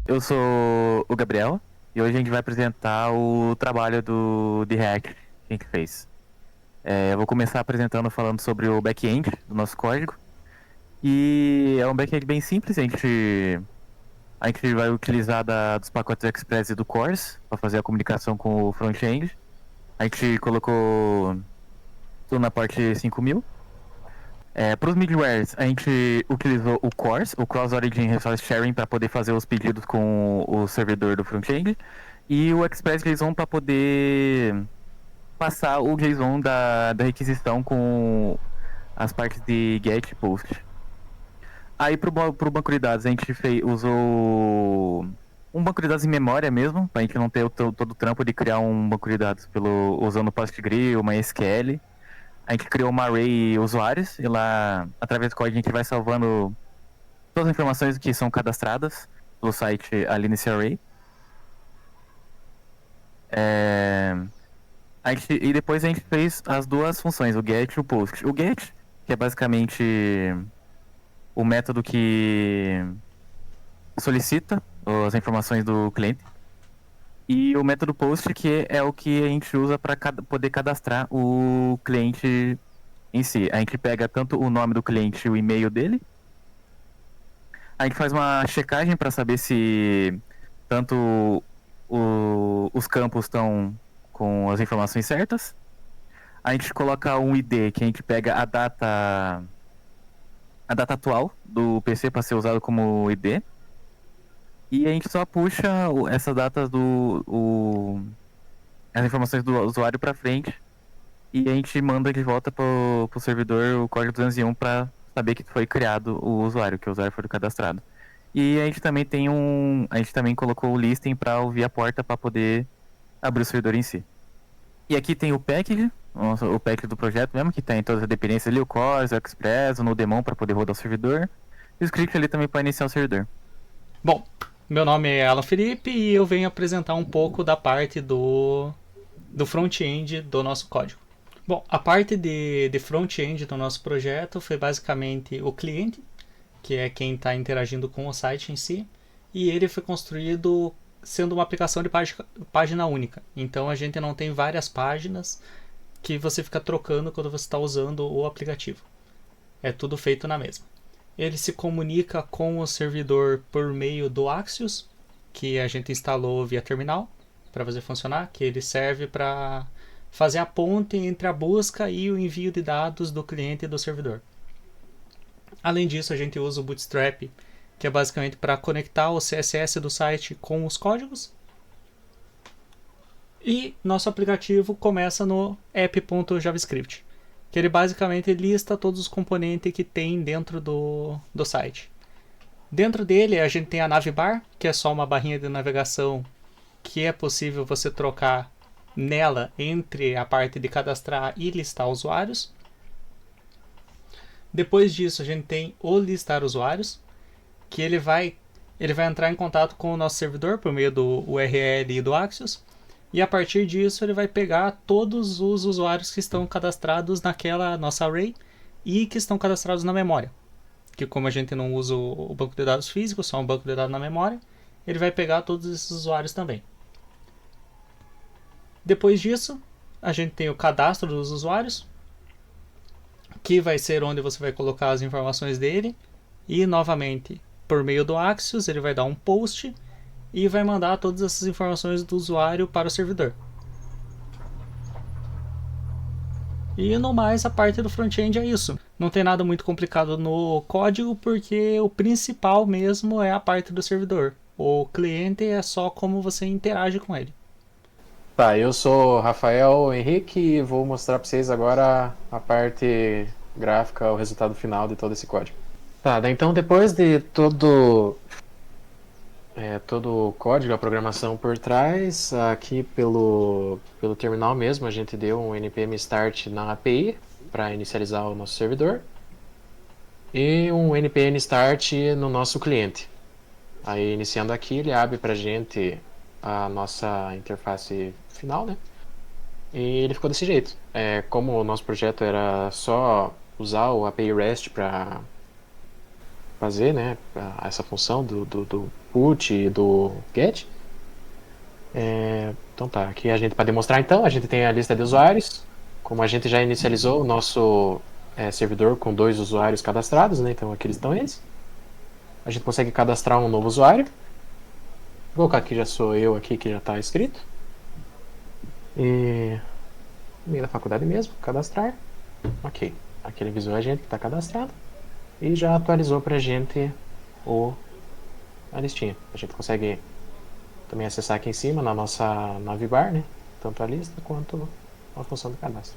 Eu sou o Gabriel e hoje a gente vai apresentar o trabalho do React que a gente fez. Eu vou começar apresentando falando sobre o back-end do nosso código. E é um back-end bem simples, a gente vai utilizar dos pacotes Express e do CORS para fazer a comunicação com o front-end. A gente colocou tudo na parte 5000. Para os middlewares, a gente utilizou o CORS, o Cross Origin Resource Sharing, para poder fazer os pedidos com o servidor do front-end, e o Express JSON para poder passar o JSON da requisição com as partes de GET e POST. Aí para o banco de dados, a gente usou um banco de dados em memória mesmo, para a gente não ter todo o trampo de criar um banco de dados usando PostgreSQL, MySQL. A gente criou uma array usuários e lá, através do código, a gente vai salvando todas as informações que são cadastradas pelo site ali nesse array. E depois a gente fez as duas funções, o get e o post. O get, que é basicamente o método que solicita as informações do cliente. E o método post, que é o que a gente usa para poder cadastrar o cliente em si. A gente pega tanto o nome do cliente e o e-mail dele. A gente faz uma checagem para saber se tanto os campos estão com as informações certas. A gente coloca um ID que a gente pega a data atual do PC para ser usado como ID. E a gente só puxa essas datas as informações do usuário para frente e a gente manda de volta pro servidor o código 201 para saber que foi criado o usuário, que o usuário foi cadastrado. E a gente também a gente também colocou o listing para ouvir a porta para poder abrir o servidor em si. E aqui tem o package, o package do projeto mesmo, que tem todas as dependências ali, o CORS, o Express, o Nodemon para poder rodar o servidor, e o script ali também para iniciar o servidor. Bom, meu nome é Alan Felipe e eu venho apresentar um pouco da parte do front-end do nosso código. Bom, a parte de front-end do nosso projeto foi basicamente o cliente, que é quem está interagindo com o site em si, e ele foi construído sendo uma aplicação de página única. Então a gente não tem várias páginas que você fica trocando quando você está usando o aplicativo. É tudo feito na mesma. Ele se comunica com o servidor por meio do Axios, que a gente instalou via terminal para fazer funcionar, que ele serve para fazer a ponte entre a busca e o envio de dados do cliente e do servidor. Além disso, a gente usa o Bootstrap, que é basicamente para conectar o CSS do site com os códigos. E nosso aplicativo começa no app.javascript, que ele basicamente lista todos os componentes que tem dentro do site. Dentro dele a gente tem a navbar, que é só uma barrinha de navegação que é possível você trocar nela entre a parte de cadastrar e listar usuários. Depois disso a gente tem o listar usuários, que ele vai entrar em contato com o nosso servidor por meio do URL e do Axios, e a partir disso ele vai pegar todos os usuários que estão cadastrados naquela nossa array e que estão cadastrados na memória. Que como a gente não usa o banco de dados físico, só um banco de dados na memória, ele vai pegar todos esses usuários também. Depois disso, a gente tem o cadastro dos usuários, que vai ser onde você vai colocar as informações dele, e novamente, por meio do Axios, ele vai dar um post e vai mandar todas essas informações do usuário para o servidor. E no mais, a parte do front-end é isso. Não tem nada muito complicado no código, porque o principal mesmo é a parte do servidor. O cliente é só como você interage com ele. Tá, eu sou Rafael Henrique e vou mostrar para vocês agora a parte gráfica, o resultado final de todo esse código. Tá, então depois de todo o código, a programação por trás, aqui pelo terminal mesmo, a gente deu um npm start na API para inicializar o nosso servidor e um npm start no nosso cliente. Aí, iniciando aqui, ele abre para a gente a nossa interface final, né? E ele ficou desse jeito. Como o nosso projeto era só usar o API REST para fazer, né, essa função do put e do get. Então tá, aqui a gente, para demonstrar então, a gente tem a lista de usuários. Como a gente já inicializou o nosso servidor com 2 usuários cadastrados, né, então aqui estão eles. A gente consegue cadastrar um novo usuário. Vou colocar aqui, já sou eu aqui, que já está escrito. E meio da faculdade mesmo, cadastrar. Ok, aqui ele avisou a gente que está cadastrado. E já atualizou pra gente a listinha. A gente consegue também acessar aqui em cima na nossa navbar, né? Tanto a lista quanto a função do cadastro.